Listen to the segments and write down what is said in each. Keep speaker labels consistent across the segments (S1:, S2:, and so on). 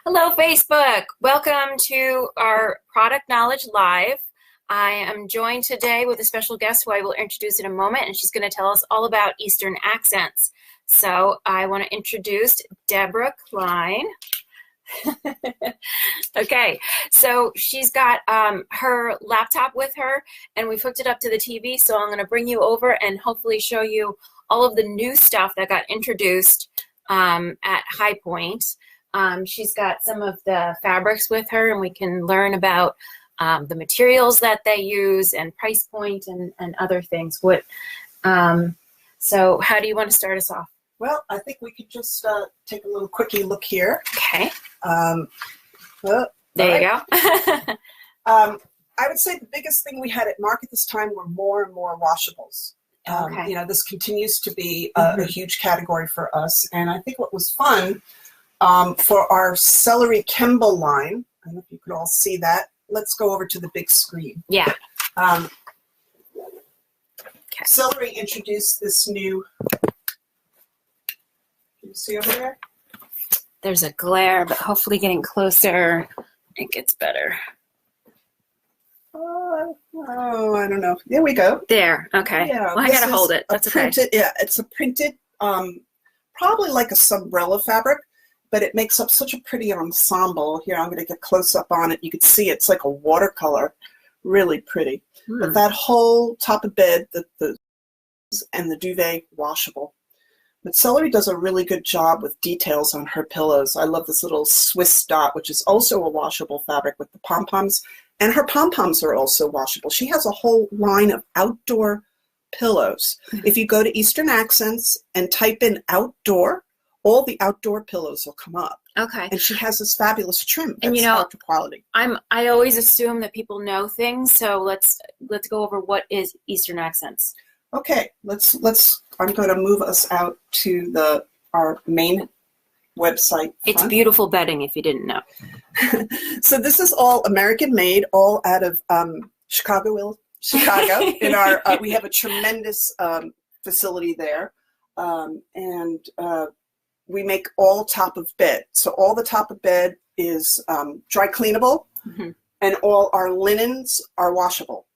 S1: Hello, Facebook. Welcome to our Product Knowledge Live. I am joined today with a special guest who I will introduce in a moment, and she's going to tell us all about Eastern accents. So I want to introduce Debra Klein. Okay, so she's got her laptop with her, and we've hooked it up to the TV, so I'm going to bring you over and hopefully show you all of the new stuff that got introduced at High Point. She's got some of the fabrics with her, and we can learn about the materials that they use and price point and other things. So how do you want to start us off?
S2: Well, I think we could just take a little quickie look here.
S1: Okay.
S2: There
S1: you go.
S2: I would say the biggest thing we had at market this time were more and more washables.
S1: Okay.
S2: This continues to be a huge category for us. And I think what was fun for our celery Kemble line, I don't know if you could all see that. Let's go over to the big screen.
S1: Yeah.
S2: Okay. Celery introduced this new, can you see over there?
S1: There's a glare, but hopefully getting closer, it gets better.
S2: I don't know. There we go.
S1: There. Okay.
S2: Yeah,
S1: well, I got to hold it. That's okay.
S2: Yeah, it's a printed, probably like a umbrella fabric, but it makes up such a pretty ensemble. Here, I'm going to get close up on it. You can see it's like a watercolor. Really pretty. But that whole top of bed, and the duvet, washable. But Celery does a really good job with details on her pillows. I love this little Swiss dot, which is also a washable fabric with the pom-poms. And her pom-poms are also washable. She has a whole line of outdoor pillows. If you go to Eastern Accents and type in outdoor, all the outdoor pillows will come up.
S1: Okay.
S2: And she has this fabulous trim.
S1: And
S2: That's quality.
S1: I always assume that people know things, so let's go over what is Eastern Accents.
S2: Okay, I'm going to move us out to our main website.
S1: It's beautiful bedding, if you didn't know.
S2: So this is all American made, all out of Chicago. In our we have a tremendous facility there, and we make all top of bed. So all the top of bed is dry cleanable, and all our linens are washable.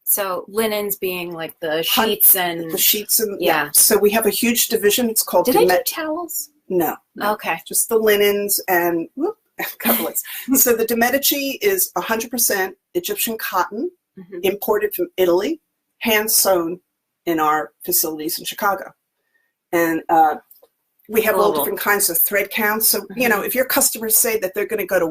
S2: So
S1: linens being like the sheets and
S2: yeah. So we have a huge division. It's called.
S1: Did they do towels?
S2: No.
S1: Okay.
S2: Just the linens and coverlets. So the De Medici is 100% Egyptian cotton, imported from Italy, hand sewn in our facilities in Chicago, and we have all different kinds of thread counts. So if your customers say that they're going to go to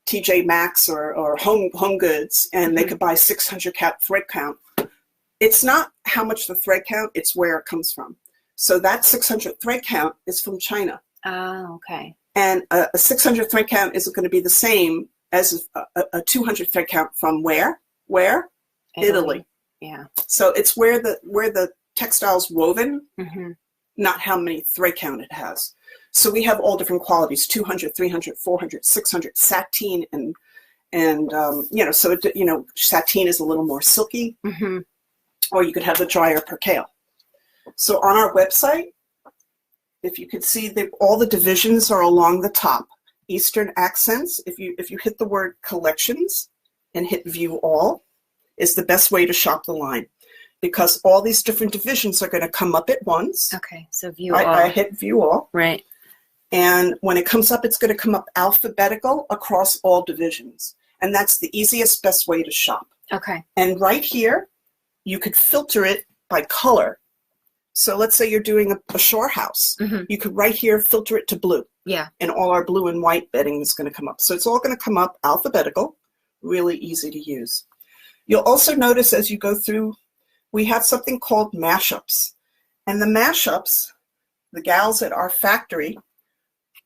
S2: TJ Maxx or Home Goods, and they could buy 600 thread count. It's not how much the thread count, it's where it comes from. So that 600 thread count is from China.
S1: Oh, okay.
S2: And a 600 thread count isn't going to be the same as a 200 thread count from where? Italy.
S1: Yeah.
S2: So it's where the textile's woven, not how many thread count it has. So we have all different qualities: 200, 300, 400, 600, sateen, and sateen is a little more silky, or you could have the drier percale. So on our website, if you could see all the divisions are along the top. Eastern Accents, if you hit the word collections and hit view all, is the best way to shop the line, because all these different divisions are going to come up at once.
S1: Okay, so view all.
S2: I hit view all.
S1: Right.
S2: And when it comes up, it's going to come up alphabetical across all divisions. And that's the easiest, best way to shop.
S1: Okay.
S2: And right here, you could filter it by color. So let's say you're doing a shore house. You could right here filter it to blue.
S1: Yeah.
S2: And all our blue and white bedding is going to come up. So it's all going to come up alphabetical, really easy to use. You'll also notice as you go through, we have something called Mashups. And the Mashups, the gals at our factory,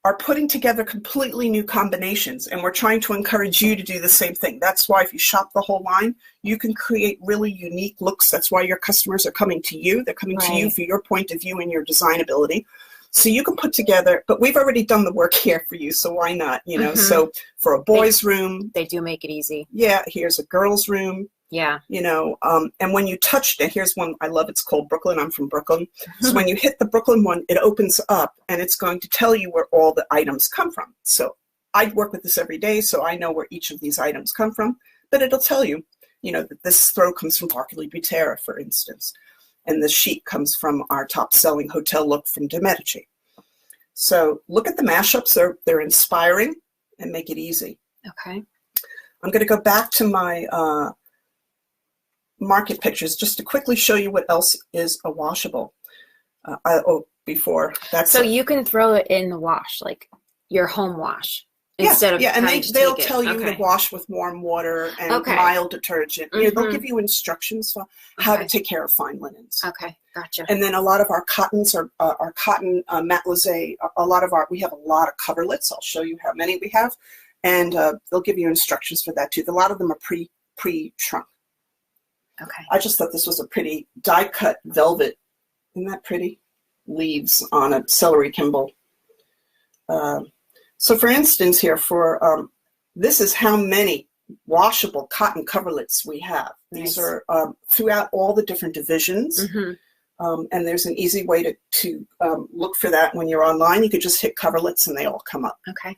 S2: are putting together completely new combinations, and we're trying to encourage you to do the same thing. That's why if you shop the whole line, you can create really unique looks. That's why your customers are coming to you. They're coming to you for your point of view and your design ability. So you can put together, but we've already done the work here for you, so why not? So for a boys' room.
S1: They do make it easy.
S2: Yeah, here's a girls' room.
S1: Yeah.
S2: You know, and when you touch it, here's one I love. It's called Brooklyn. I'm from Brooklyn. So when you hit the Brooklyn one, it opens up and it's going to tell you where all the items come from. So I work with this every day, so I know where each of these items come from. But it'll tell you, you know, that this throw comes from Barclay Butera, for instance. And this sheet comes from our top-selling hotel look from De Medici. So look at the mashups. They're inspiring and make it easy.
S1: Okay.
S2: I'm going to go back to my market pictures just to quickly show you what else is a washable. Before that's
S1: so you can throw it in the wash, like your home wash, instead of
S2: and they'll tell you
S1: okay.
S2: to wash with warm water and
S1: okay.
S2: mild detergent. You know, they'll give you instructions for how to take care of fine linens.
S1: Okay, gotcha.
S2: And then a lot of our cottons are our cotton matelassé. We have a lot of coverlets. I'll show you how many we have, and they'll give you instructions for that too. A lot of them are pre-shrunk.
S1: Okay.
S2: I just thought this was a pretty die-cut velvet. Isn't that pretty? Leaves on a celery Kimball. So for instance here, this is how many washable cotton coverlets we have.
S1: Nice.
S2: These are throughout all the different divisions. Mm-hmm. And there's an easy way to look for that when you're online. You could just hit coverlets and they all come up.
S1: Okay.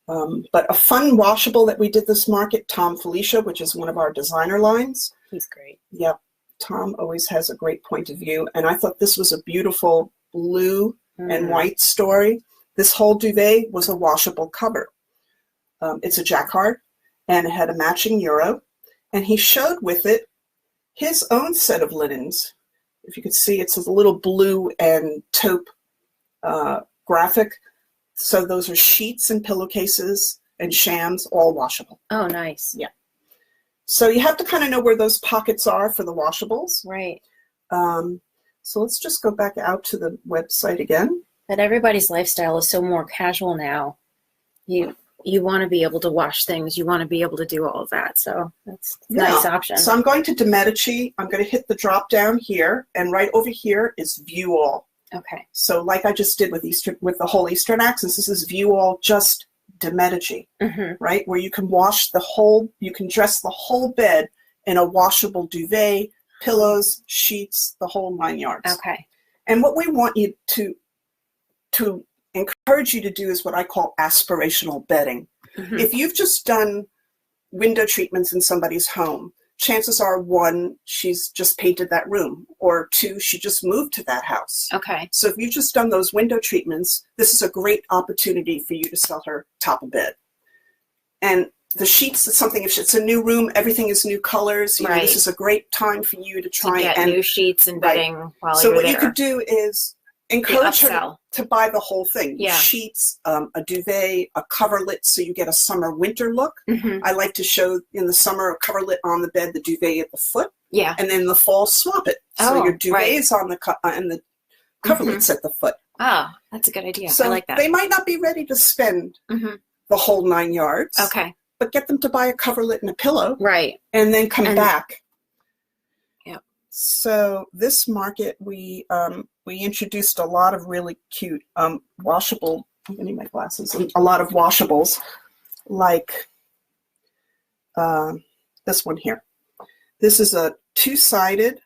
S2: But a fun washable that we did this market, Tom Felicia, which is one of our designer lines.
S1: He's great.
S2: Yep. Tom always has a great point of view. And I thought this was a beautiful blue and white story. This whole duvet was a washable cover. It's a jacquard and it had a matching euro. And he showed with it his own set of linens. If you could see, it's a little blue and taupe graphic. So those are sheets and pillowcases and shams, all washable.
S1: Oh, nice.
S2: Yeah. So you have to kind of know where those pockets are for the washables.
S1: Right.
S2: So let's just go back out to the website again.
S1: But everybody's lifestyle is so more casual now. You want to be able to wash things. You want to be able to do all of that. So that's a nice option.
S2: So I'm going to De Medici. I'm going to hit the drop down here. And right over here is View All.
S1: Okay.
S2: So like I just did with the whole Eastern accents, this is View All, just De Medici, right? Where you can you can dress the whole bed in a washable duvet, pillows, sheets, the whole 9 yards.
S1: Okay.
S2: And what we want you to encourage you to do is what I call aspirational bedding. Mm-hmm. If you've just done window treatments in somebody's home, chances are, 1, she's just painted that room, or 2, she just moved to that house.
S1: Okay.
S2: So if you've just done those window treatments, this is a great opportunity for you to sell her top of bed. And the sheets, it's something, if it's a new room, everything is new colors. You know, this is a great time for you to try
S1: to get new sheets and bedding while you're there.
S2: So what you could do is encourage her
S1: to
S2: buy the whole thing.
S1: Yeah.
S2: Sheets, a duvet, a coverlet, so you get a summer-winter look. Mm-hmm. I like to show in the summer a coverlet on the bed, the duvet at the foot.
S1: Yeah.
S2: And then in the fall, swap it. So your duvet is on the and the coverlet's at the foot.
S1: Oh, that's a good idea.
S2: So
S1: I like that.
S2: They might not be ready to spend the whole 9 yards.
S1: Okay.
S2: But get them to buy a coverlet and a pillow.
S1: Right.
S2: And then come back.
S1: Yep.
S2: So this market, we introduced a lot of really cute washable, I'm getting my glasses, a lot of washables, like this one here. This is a 2-sided.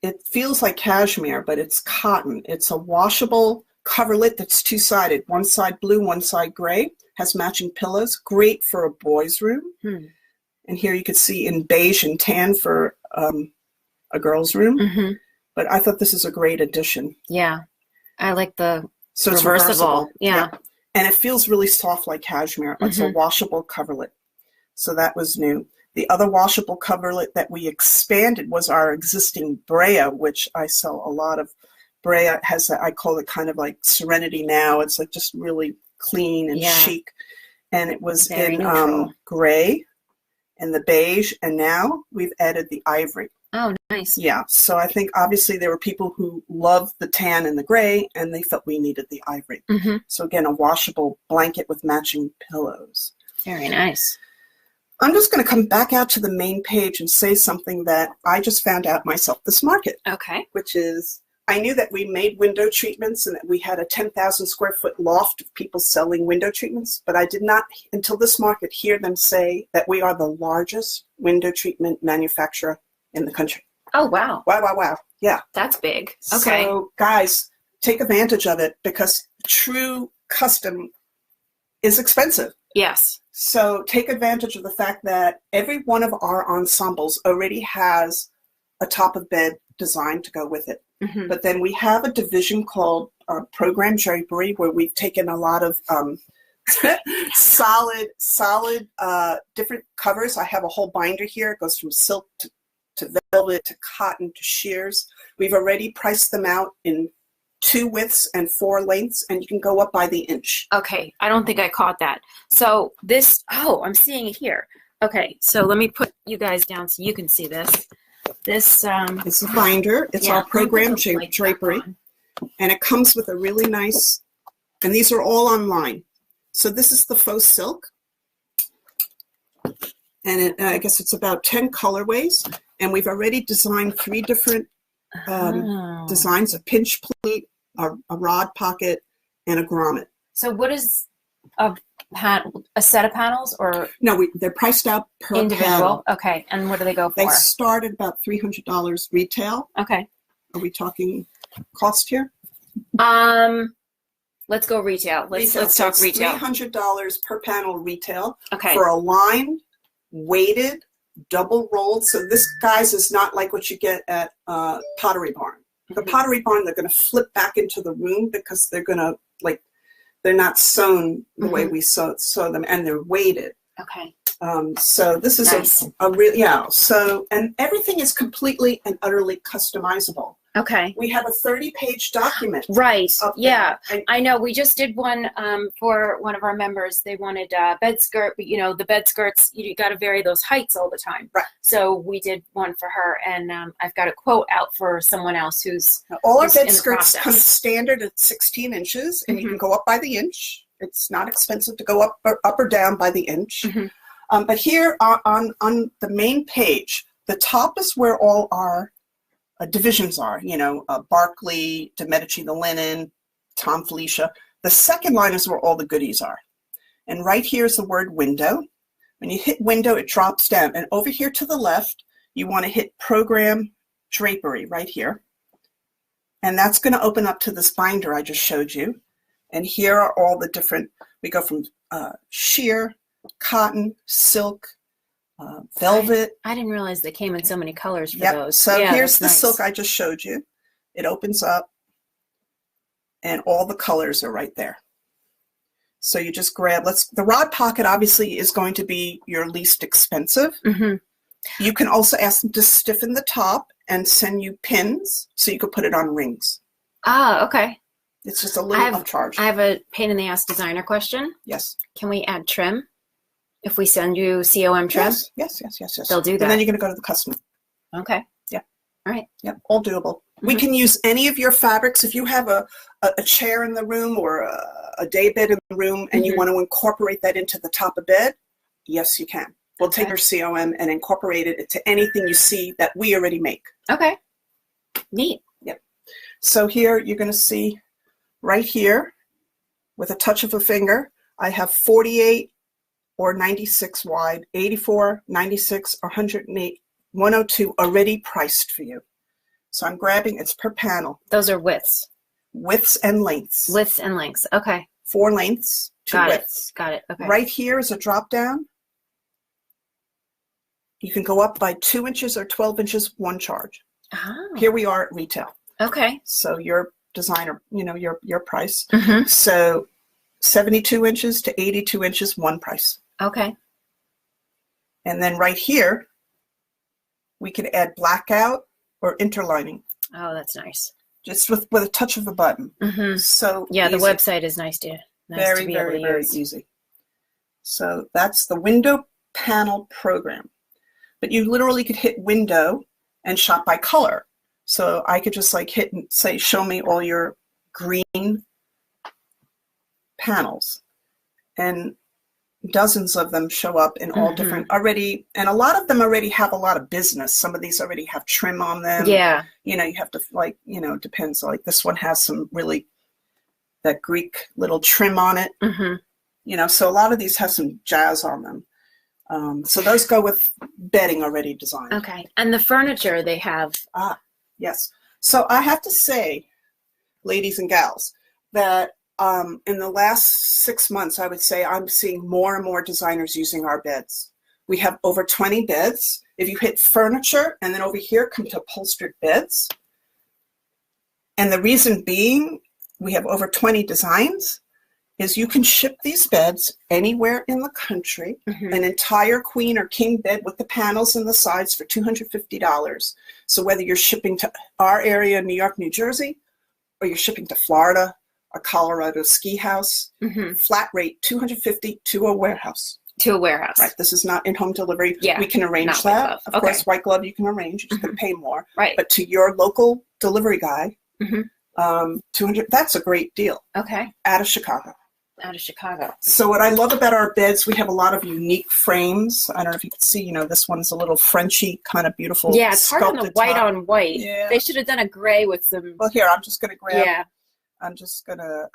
S2: It feels like cashmere, but it's cotton. It's a washable coverlet that's 2-sided. One side blue, one side gray. Has matching pillows. Great for a boy's room. And here you could see in beige and tan for a girl's room. Mm-hmm. But I thought this is a great addition.
S1: Yeah. I like the
S2: so
S1: reversible.
S2: It's reversible.
S1: Yeah.
S2: And it feels really soft like cashmere. It's a washable coverlet. So that was new. The other washable coverlet that we expanded was our existing Brea, which I sell a lot of. Brea has, I call it kind of like Serenity Now. It's like just really clean and chic. And it was very in gray and the beige. And now we've added the ivory.
S1: Oh, nice.
S2: Yeah. So I think obviously there were people who loved the tan and the gray, and they felt we needed the ivory. Mm-hmm. So again, a washable blanket with matching pillows.
S1: Very nice.
S2: I'm just going to come back out to the main page and say something that I just found out myself this market.
S1: Okay.
S2: Which is I knew that we made window treatments and that we had a 10,000 square foot loft of people selling window treatments, but I did not, until this market, hear them say that we are the largest window treatment manufacturer in the country.
S1: Oh, wow.
S2: Wow, wow, wow. Yeah.
S1: That's big. Okay.
S2: So, guys, take advantage of it because true custom is expensive.
S1: Yes.
S2: So take advantage of the fact that every one of our ensembles already has a top of bed design to go with it.
S1: Mm-hmm.
S2: But then we have a division called Program Drapery where we've taken a lot of solid different covers. I have a whole binder here. It goes from silk to velvet to cotton to sheers. We've already priced them out in 2 widths and 4 lengths, and you can go up by the inch.
S1: Okay, I don't think I caught that. So this, I'm seeing it here. Okay, so let me put you guys down so you can see this. This
S2: it's a binder. It's our Program Drapery, and it comes with a really nice, and these are all online. So this is the faux silk, and I guess it's about 10 colorways, and we've already designed 3 different designs: a pinch pleat, a rod pocket, and a grommet.
S1: So what is a set of panels or?
S2: No, they're priced out per
S1: individual.
S2: panel.
S1: Okay, and what do they go for?
S2: They start at about $300 retail.
S1: Okay.
S2: Are we talking cost here?
S1: Let's go retail. Let's talk retail.
S2: $300 per panel retail.
S1: Okay.
S2: For a lined, weighted, double rolled. So this, guys, is not like what you get at Pottery Barn. The Pottery Barn, they're going to flip back into the room because they're going to, they're not sewn the way we sew them, and they're weighted.
S1: Okay.
S2: So this is
S1: nice.
S2: a real, yeah. So, and everything is completely and utterly customizable.
S1: Okay.
S2: We have a 30-page document.
S1: Right. Yeah.
S2: And
S1: I know. We just did one for one of our members. They wanted a bed skirt, but the bed skirts, you got to vary those heights all the time.
S2: Right.
S1: So we did one for her, and I've got a quote out for someone else who's
S2: now, all our bed
S1: in
S2: skirts come standard at 16 inches, and you can go up by the inch. It's not expensive to go up or down by the inch. But here on the main page, the top is where all our divisions are, Barclay, De Medici, the linen, Tom Felicia. The second line is where all the goodies are. And right here is the word window. When you hit window, it drops down. And over here to the left, you want to hit Program Drapery right here. And that's going to open up to this binder I just showed you. And here are all the different, we go from sheer, cotton, silk, velvet.
S1: I didn't realize they came in so many colors for those.
S2: So
S1: yeah,
S2: here's the
S1: nice.
S2: silk I just showed you. It opens up and all the colors are right there. So you just grab, the rod pocket obviously is going to be your least expensive. You can also ask them to stiffen the top and send you pins so you could put it on rings.
S1: Ah, okay.
S2: It's just a little upcharge.
S1: I have a pain in the ass designer question.
S2: Yes.
S1: Can we add trim? If we send you COM trim?
S2: Yes.
S1: They'll do that.
S2: And then you're going to go to the customer.
S1: Okay.
S2: Yeah.
S1: All right.
S2: Yep. All doable. We can use any of your fabrics. If you have a chair in the room or a day bed in the room and you want to incorporate that into the top of bed, yes, you can. We'll take your COM and incorporate it into anything you see that we already make.
S1: Okay. Neat.
S2: Yep. So here you're going to see right here with a touch of a finger, I have 48 or 96 wide, 84, 96, or 108, 102 already priced for you. So I'm grabbing, it's per panel.
S1: Those are widths.
S2: Widths and lengths.
S1: Widths and lengths. Okay.
S2: 4 lengths, 2 widths.
S1: Got it. Okay.
S2: Right here is a drop down. You can go up by 2 inches or 12 inches, one charge.
S1: Oh.
S2: Here we are at retail.
S1: Okay.
S2: So your designer, your price. So 72 inches to 82 inches, one price.
S1: Okay.
S2: And then right here, we can add blackout or interlining.
S1: Oh, that's nice.
S2: Just with a touch of a button. So
S1: yeah,
S2: easy.
S1: the website is nice to
S2: very, very, very easy. So that's the window panel program. But you literally could hit window and shop by color. So I could just hit and say, show me all your green panels. And dozens of them show up in all different already, and a lot of them already have a lot of business. Some of these already have trim on them.
S1: Yeah.
S2: You know, you have to like, you know, it depends. Like this one has some really, that Greek little trim on it. You know, so a lot of these have some jazz on them. So those go with bedding already designed.
S1: Okay. And the furniture they have.
S2: Yes. So I have to say, ladies and gals, that in the last 6 months, I would say I'm seeing more and more designers using our beds. We have over 20 beds. If you hit furniture and then over here come to upholstered beds. And the reason being we have over 20 designs is you can ship these beds anywhere in the country, an entire queen or king bed with the panels and the sides for $250. So whether you're shipping to our area, New York, New Jersey, or you're shipping to Florida, a Colorado ski house, flat rate $250 to a warehouse.
S1: To a warehouse.
S2: Right. This is not in-home delivery.
S1: Yeah.
S2: We can arrange that. Of course, white glove you can arrange. You're just going to pay more.
S1: Right.
S2: But to your local delivery guy, 200. That's a great deal.
S1: Okay.
S2: Out of Chicago.
S1: Out of Chicago.
S2: So what I love about our beds, we have a lot of unique frames. I don't know if you can see, you know, this one's a little Frenchy, kind of beautiful.
S1: Yeah, it's hard on the white
S2: top.
S1: on white.
S2: Yeah.
S1: They should have done a gray with some.
S2: Well, here, I'm just going to grab.
S1: Yeah.
S2: I'm just going to.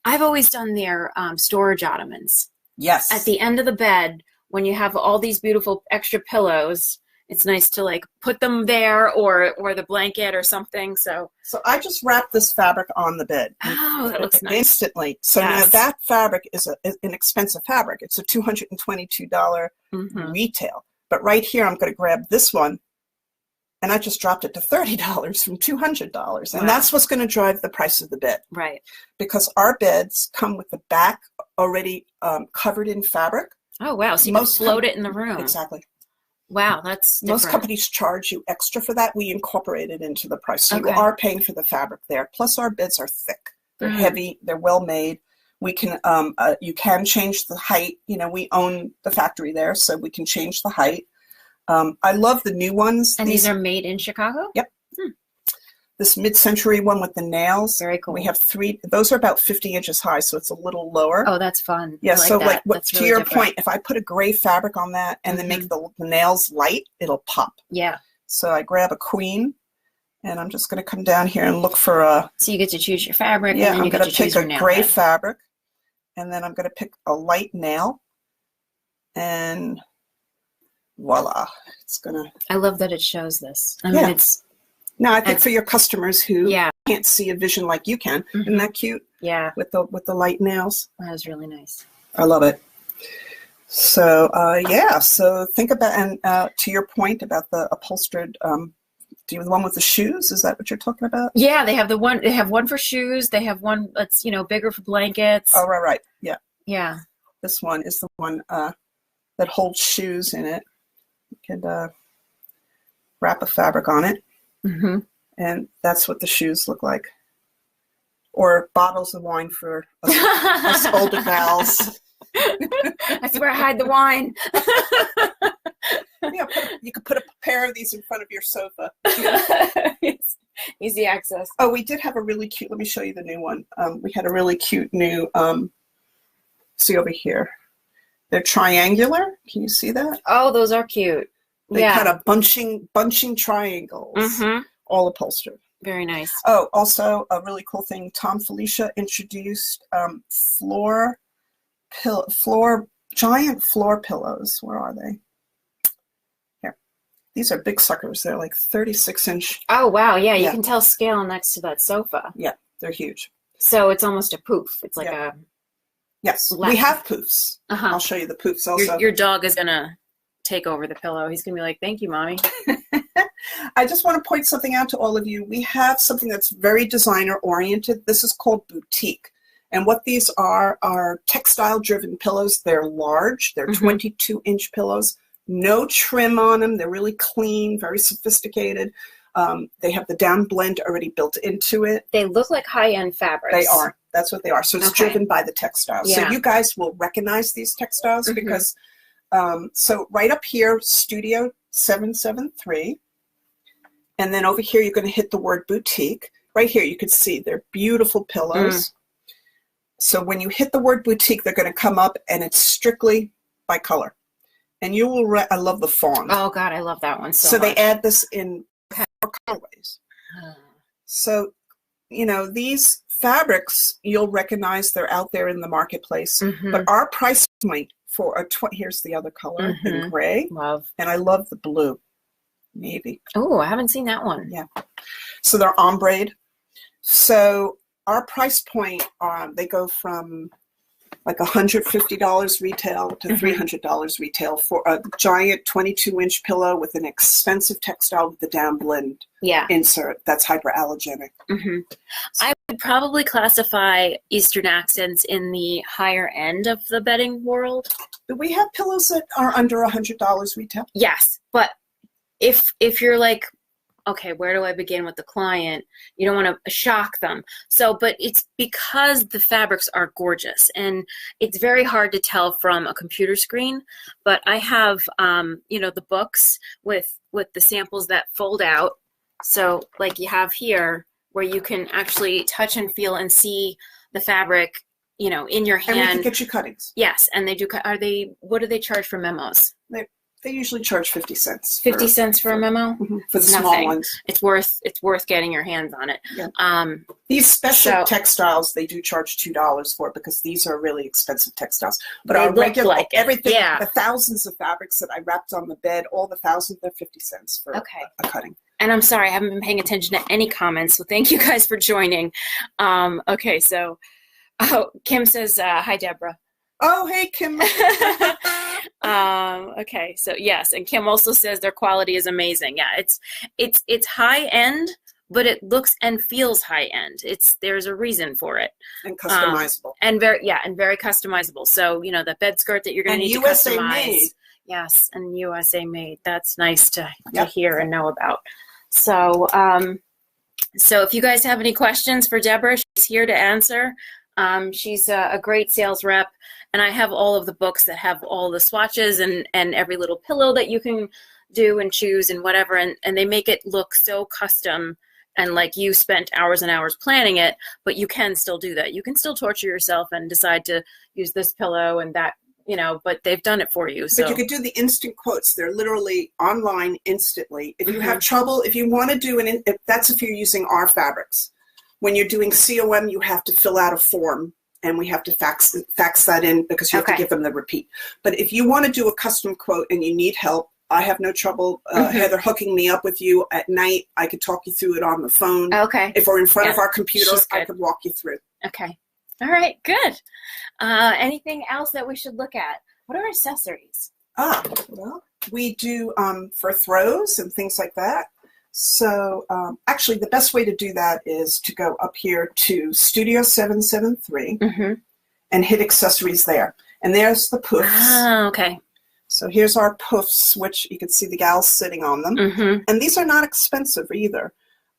S1: I've always done their storage ottomans.
S2: Yes.
S1: At the end of the bed, when you have all these beautiful extra pillows, it's nice to like put them there or the blanket or something. So
S2: I just wrapped this fabric on the bed.
S1: Oh, that looks nice.
S2: Instantly. So now that fabric is an expensive fabric. It's a $222 retail. But right here, I'm going to grab this one, and I just dropped it to $30 from $200. And that's what's going to drive the price of the bed.
S1: Right.
S2: Because our beds come with the back already covered in fabric.
S1: Oh, wow. So you can float it in the room.
S2: Exactly.
S1: Wow, that's different.
S2: Most companies charge you extra for that. We incorporate it into the price. So you are paying for the fabric there. Plus our beds are thick. They're heavy. They're well made. We can, you can change the height. You know, we own the factory there, so we can change the height. I love the new ones.
S1: And these are made in Chicago?
S2: Yep. This mid-century one with the nails.
S1: Very cool.
S2: We have 3. Those are about 50 inches high, so it's a little lower.
S1: Oh, that's fun.
S2: Yeah,
S1: like
S2: so
S1: that.
S2: like to
S1: really
S2: your
S1: different.
S2: point, if I put a gray fabric on that and then make the nails light, it'll pop.
S1: Yeah.
S2: So I grab a queen, and I'm just going to come down here and look for a...
S1: So you get to choose your fabric,
S2: Yeah,
S1: and then you
S2: I'm going to pick a gray
S1: head.
S2: fabric, and then I'm going to pick a light nail, and voila. It's going to...
S1: I love that it shows this. I mean, it's...
S2: No, I think for your customers who
S1: Yeah.
S2: can't see a vision like you can, isn't that cute?
S1: Yeah.
S2: With the light nails.
S1: That was really nice.
S2: I love it. So so think about, and to your point about the upholstered, do you have the one with the shoes? Is that what you're talking about?
S1: Yeah, they have one for shoes. They have one that's, bigger for blankets.
S2: Oh, right. Yeah.
S1: Yeah.
S2: This one is the one that holds shoes in it. You could wrap a fabric on it. And that's what the shoes look like. Or bottles of wine for us older gals.
S1: That's where I hide the wine.
S2: Yeah, you could put a pair of these in front of your sofa.
S1: Easy access.
S2: Oh, we did have a really cute, let me show you the new one. We had a really cute new, see over here. They're triangular. Can you see that?
S1: Oh, those are cute.
S2: They kind of bunching triangles, all upholstered.
S1: Very nice.
S2: Oh, also a really cool thing. Tom Felicia introduced giant floor pillows. Where are they? Here. These are big suckers. They're like 36-inch.
S1: Oh, wow. Yeah, you can tell scale next to that sofa.
S2: Yeah, they're huge.
S1: So it's almost a poof. It's like a...
S2: Yes, we have poofs. I'll show you the poofs also.
S1: Your dog is going to take over the pillow. He's going to be like, thank you, Mommy.
S2: I just want to point something out to all of you. We have something that's very designer oriented. This is called boutique. And what these are textile driven pillows. They're large. They're 22-inch pillows. No trim on them. They're really clean, very sophisticated. They have the down blend already built into it.
S1: They look like high-end fabrics.
S2: They are. That's what they are. So it's driven by the textiles.
S1: Yeah.
S2: So you guys will recognize these textiles because so right up here, Studio 773. And then over here, you're going to hit the word boutique. Right here, you can see they're beautiful pillows. So when you hit the word boutique, they're going to come up, and it's strictly by color. And you will, I love the fawn.
S1: Oh God, I love that one
S2: so
S1: much.
S2: they add this in 4 colorways. So, you know, these fabrics, you'll recognize they're out there in the marketplace. But our price point for a here's the other color in gray.
S1: Love.
S2: And I love the blue, navy.
S1: Oh, I haven't seen that one.
S2: Yeah. So they're ombre. So our price point, they go from like $150 retail to $300 retail for a giant 22-inch pillow with an expensive textile with the down blend insert that's hyperallergenic.
S1: I would probably classify Eastern Accents in the higher end of the bedding world.
S2: Do we have pillows that are under $100 retail?
S1: Yes, but if you're like, okay, where do I begin with the client? You don't want to shock them. So, but it's because the fabrics are gorgeous, and it's very hard to tell from a computer screen. But I have, you know, the books with the samples that fold out. So, like you have here, where you can actually touch and feel and see the fabric, you know, in your hand.
S2: And we can get you cuttings.
S1: Yes, and they do. What do they charge for memos?
S2: They usually charge 50 cents.
S1: 50 cents for a memo?
S2: For the small ones.
S1: It's worth getting your hands on it.
S2: Yeah. These special textiles, they do charge $2 for it because these are really expensive textiles. But our regular, like everything, the thousands of fabrics that I wrapped on the bed, all the thousands, they're 50 cents for a cutting.
S1: And I'm sorry, I haven't been paying attention to any comments, so thank you guys for joining. Okay, so Kim says, hi, Deborah.
S2: Oh, hey, Kim.
S1: Okay, so yes, and Kim also says their quality is amazing. Yeah, it's high end, but it looks and feels high end. There's a reason for it.
S2: And customizable.
S1: And very customizable. So, you know, the bed skirt that you're going to need to customize. Made. Yes, and USA made. That's nice to hear and know about. So, so if you guys have any questions for Deborah, she's here to answer. She's a great sales rep, and I have all of the books that have all the swatches and every little pillow that you can do and choose and whatever, and they make it look so custom and like you spent hours and hours planning it, but you can still do that. You can still torture yourself and decide to use this pillow and that, you know, but they've done it for you. So.
S2: But you could do the instant quotes. They're literally online instantly. If you have trouble, if you want to do if you're using our fabrics. When you're doing COM, you have to fill out a form, and we have to fax that in because you have to give them the repeat. But if you want to do a custom quote and you need help, I have no trouble, Heather, hooking me up with you at night. I could talk you through it on the phone.
S1: Okay.
S2: If we're in front of our computer, I could walk you through.
S1: Okay. All right, good. Anything else that we should look at? What are accessories?
S2: Well, we do for throws and things like that. So actually, the best way to do that is to go up here to Studio 773 and hit accessories there. And there's the poofs.
S1: Ah, okay.
S2: So here's our poofs, which you can see the gals sitting on them. And these are not expensive either.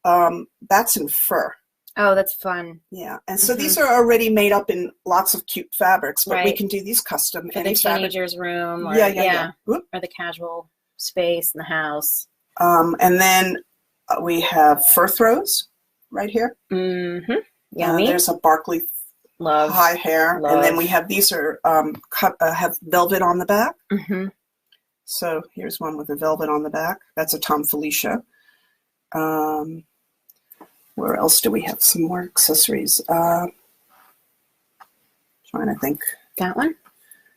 S2: That's in fur.
S1: Oh, that's fun.
S2: Yeah. And so these are already made up in lots of cute fabrics, but we can do these custom.
S1: For the teenager's room or, or the casual space in the house.
S2: And then we have fur throws right here.
S1: Yummy.
S2: There's a Barkley high hair. And then we have these are have velvet on the back. So here's one with a velvet on the back. That's a Tom Felicia. Where else do we have some more accessories? Trying to think.
S1: That one?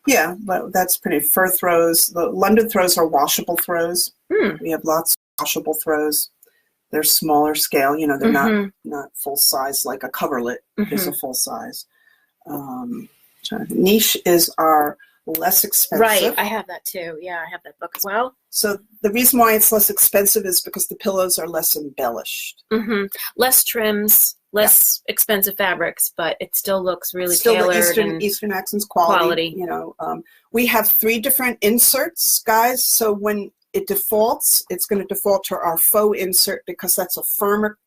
S1: Yeah,
S2: but that's pretty. Fur throws. The London throws are washable throws. We have lots of washable throws. They're smaller scale. You know, they're not full size like a coverlet is a full size. Niche is our less expensive.
S1: Right, I have that too. Yeah, I have that book as well.
S2: So the reason why it's less expensive is because the pillows are less embellished.
S1: Less trims, less expensive fabrics, but it still looks really tailored.
S2: Still the Eastern Accents quality. You know, we have 3 different inserts, guys. So when it defaults, it's going to default to our faux insert because that's a firmer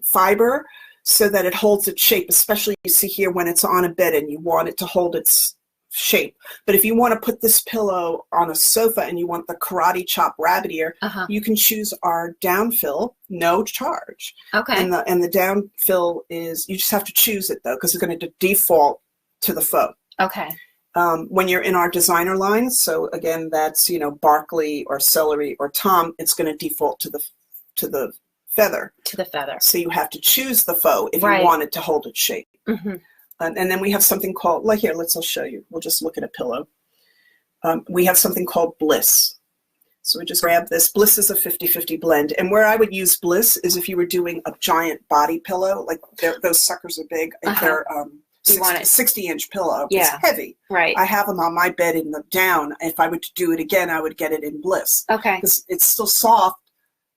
S2: fiber so that it holds its shape, especially you see here when it's on a bed and you want it to hold its shape. But if you want to put this pillow on a sofa and you want the karate chop rabbit ear, you can choose our downfill, no charge.
S1: Okay.
S2: And the downfill is, you just have to choose it though because it's going to default to the faux.
S1: Okay.
S2: When you're in our designer lines, so again, that's, you know, Barkley or Celery or Tom, it's going to default to the feather.
S1: To the feather.
S2: So you have to choose the faux if
S1: Right.
S2: you want it to hold its shape.
S1: Mm-hmm.
S2: And then we have something called, like here, I'll show you. We'll just look at a pillow. We have something called Bliss. So we just grab this. Bliss is a 50-50 blend. And where I would use Bliss is if you were doing a giant body pillow, like those suckers are big. If they're 60-inch pillow.
S1: Yeah.
S2: It's heavy.
S1: Right.
S2: I have them on my bed in the down. If I were to do it again, I would get it in Bliss.
S1: Okay.
S2: Because it's still soft,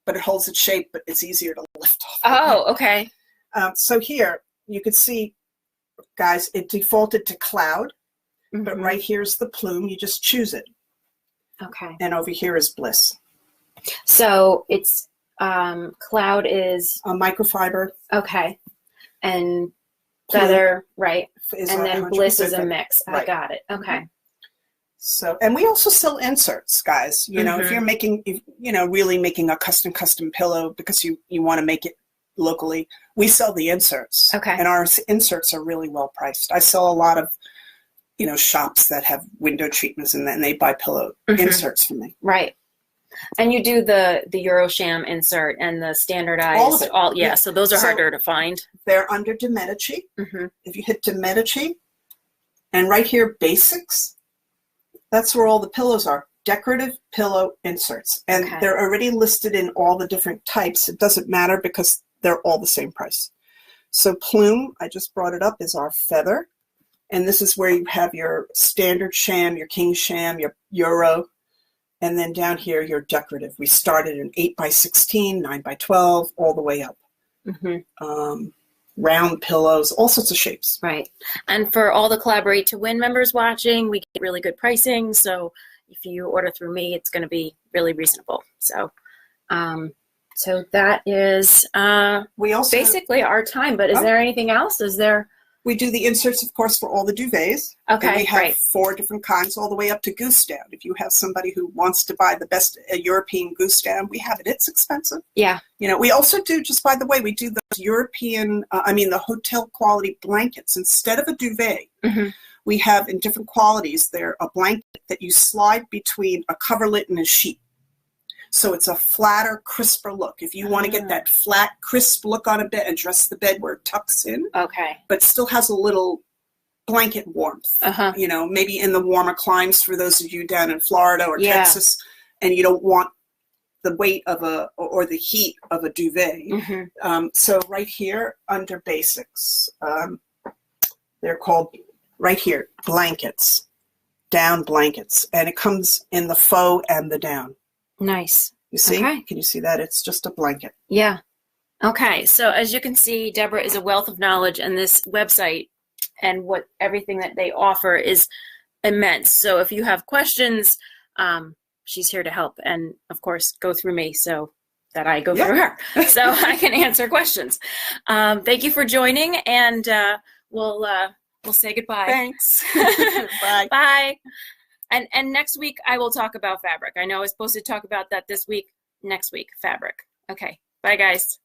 S2: but it holds its shape, but it's easier to lift off.
S1: Oh, okay.
S2: So here, you can see, guys, it defaulted to cloud, but right here's the plume. You just choose it.
S1: Okay.
S2: And over here is Bliss.
S1: So it's cloud is
S2: A microfiber.
S1: okay, and
S2: Plume
S1: feather, right,
S2: is
S1: and then
S2: 100%
S1: Bliss is a
S2: feather.
S1: mix. I
S2: Right.
S1: got it. Okay.
S2: So, and we also sell inserts, guys. You know, if you're making, really making a custom pillow because you want to make it locally, we sell the inserts.
S1: Okay.
S2: And our inserts are really well priced. I sell a lot of, shops that have window treatments, and then they buy pillow inserts from me.
S1: Right. And you do the Eurosham insert and the standardized.
S2: All of it.
S1: Yeah. So those are harder to find.
S2: They're under De Medici. If you hit De Medici, and right here, Basics, that's where all the pillows are. Decorative pillow inserts. And they're already listed in all the different types. It doesn't matter because they're all the same price. So Plume, I just brought it up, is our feather. And this is where you have your standard sham, your king sham, your Euro. And then down here, your decorative. We started in 8x16, 9x12, all the way up. Round pillows, all sorts of shapes.
S1: Right. And for all the Collaborate to Win members watching, we get really good pricing. So if you order through me, it's going to be really reasonable. So, so that is
S2: we also
S1: basically our time. But is there anything else?
S2: We do the inserts, of course, for all the duvets.
S1: Okay,
S2: and we have 4 different kinds, all the way up to goose down. If you have somebody who wants to buy the best European goose down, we have it. It's expensive.
S1: Yeah.
S2: We also do, just by the way, we do those European, the hotel quality blankets. Instead of a duvet, we have in different qualities, they're a blanket that you slide between a coverlet and a sheet. So it's a flatter, crisper look. If you want to get that flat, crisp look on a bed and dress the bed where it tucks in, but still has a little blanket warmth, maybe in the warmer climes for those of you down in Florida or Texas, and you don't want the weight of or the heat of a duvet. So right here under Basics, they're called right here, blankets, down blankets, and it comes in the faux and the down. Nice. You see? Okay. Can you see that? It's just a blanket.
S1: Yeah. Okay. So as you can see, Debra is a wealth of knowledge, and this website and everything that they offer is immense. So if you have questions, she's here to help, and of course, go through me so that I go through her, so I can answer questions. Thank you for joining, and we'll say goodbye.
S2: Thanks.
S1: Bye. Bye. And next week, I will talk about fabric. I know I was supposed to talk about that this week. Next week, fabric. Okay. Bye, guys.